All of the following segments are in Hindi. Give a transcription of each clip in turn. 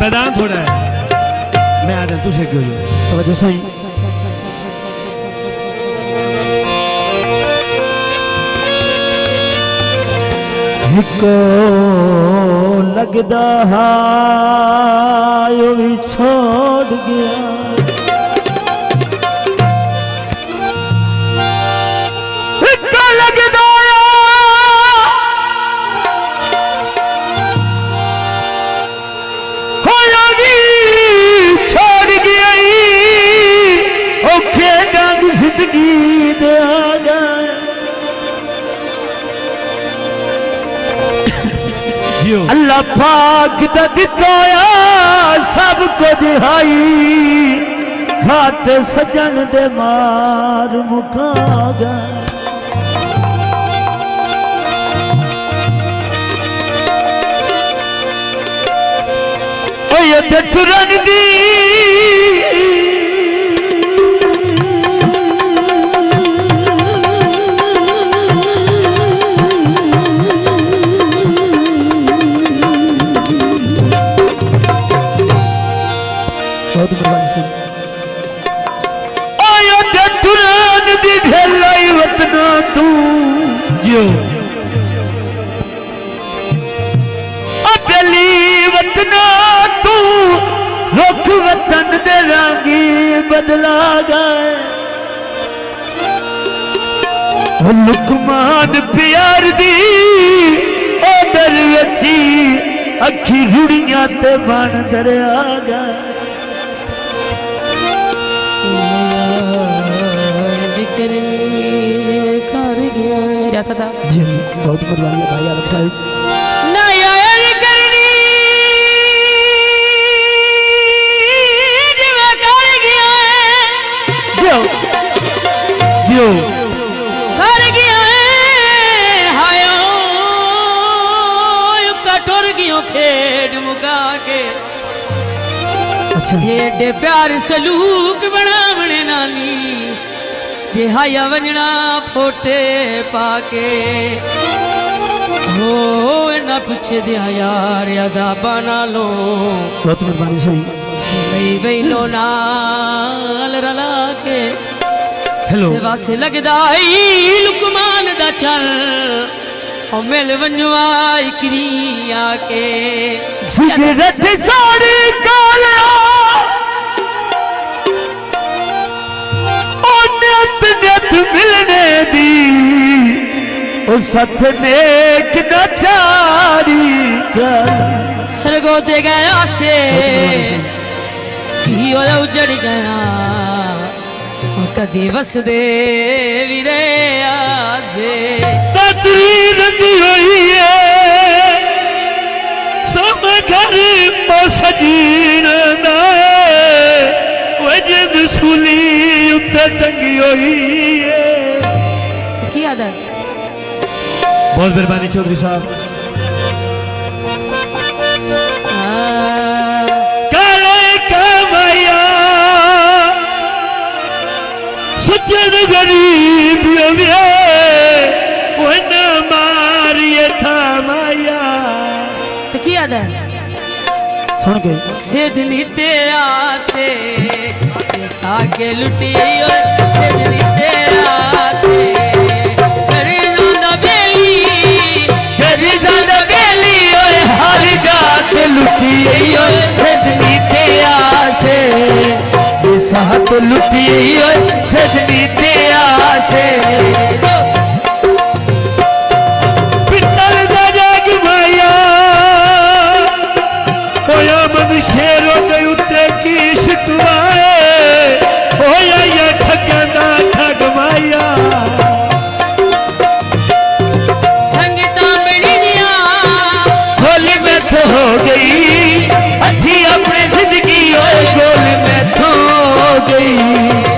मैदान थोड़ा है मैं आ रहा तू से क्यों तो वजह से हिको लगदा हायो भी छोड़ गया हिको लगदा होया भी छोड़ गया औखे डंग जिंदगी दे आ गया अल्लाह पाक दा दिताया सब को दिहाई घाट सजन दे मार मुका गया ओए ते टुरन दी तू जियो अबली वतना तू रुख वतन दे रंगी बदला गए लुकमान प्यार दी ओदर वची अखी रुड़ियां ते बन दरिया गए था जी बहुत कुर्बानी भाई अलग साहब ना यार करनी जिवे कर गया जो जो कर गया हायो कटोर गियो खेड मुका के अच्छा जेडे प्यार सलूक बनावणे नानी जे हाया वंजना फोटे पाके हो ना पूछे दिया यार अज़ाबा नालो बहुत मेहरबानी सही वही वही लो नाल रला के हेलो वासे लगदा ई लुकमान दा चल ओ मिल वंजवाई क्रिया के सिगरेट साड़ी काला मिलने दी उस सत नेक नचारी सरगो दे गया से उजड़ गया कदी बस दे वीरे आसे तकदीर दी हुई है सब घर सजीन वजद सुली उत्ते टंगी हुई है की आदत बहुत मेहरबानी चौधरी साहब काले कमाया सज्जन गरीब वो न मारिए था माया तो की आदत सुन के सिद्धनी ते आसे साके लुटी सिद्धनी ते आसे करी जाना बेली ओए हर जात लुटी सिद्धनी ते आसे साथ लुटी सिद्धनी ते आसे शेरों के उत्ते की शिकवाए होया ये ठगदा ठग माया संगीता बड़ी दिया होली में तो हो गई अच्छी अपनी जिंदगी और गोल में तो हो गई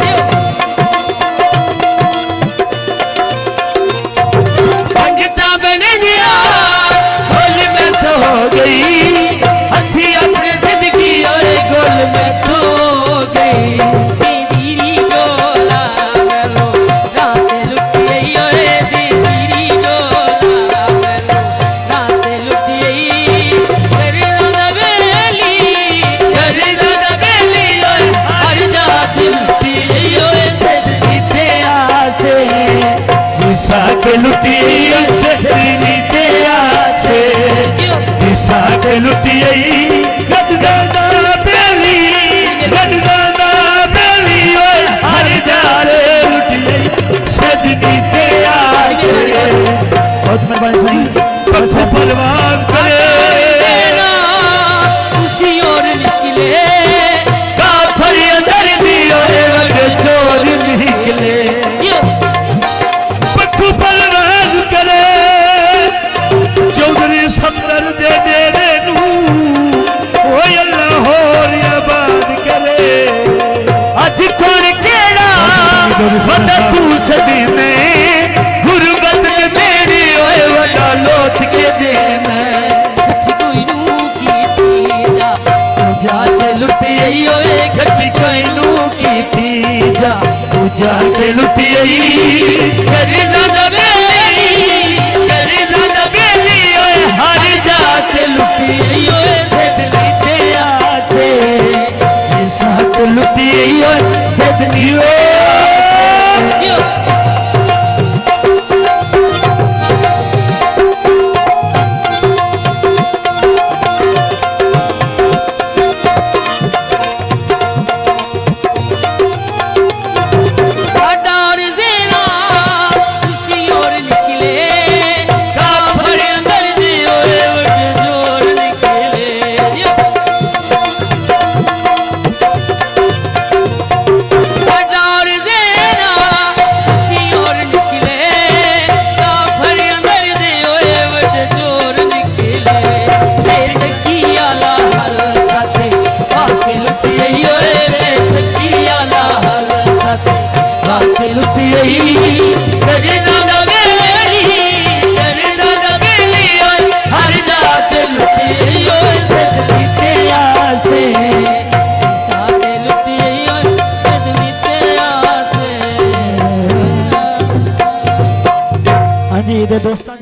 के लुटिए सजनी ते आसे दिशा के लुटिए गदगदा बेली ओए हर जारे लुटिए सजनी ते आसे बहुत मेहरबानी साईं पक्ष परवास करे उसी ओर निकले काफर अंदर दियो वग चोर निकले पक्ष परवास करे चौधरी सफदर दे डेरे नू ओए अल्लाह होर आबाद करे अज कोण केड़ा वदा तू सदी में गुरबत ने मेरी ओए वदा लोट के देना कोई नू की पीजा जाके लुटियई ओए घटी कोइनू की तीजा तू जाके लुटियई करी ज़ादा बेली ओए हर जाके लुटियई ओए सदनी ते आसे ये साथ लुटियई ओए सदनी ओए हाँ जी, दोस्तों।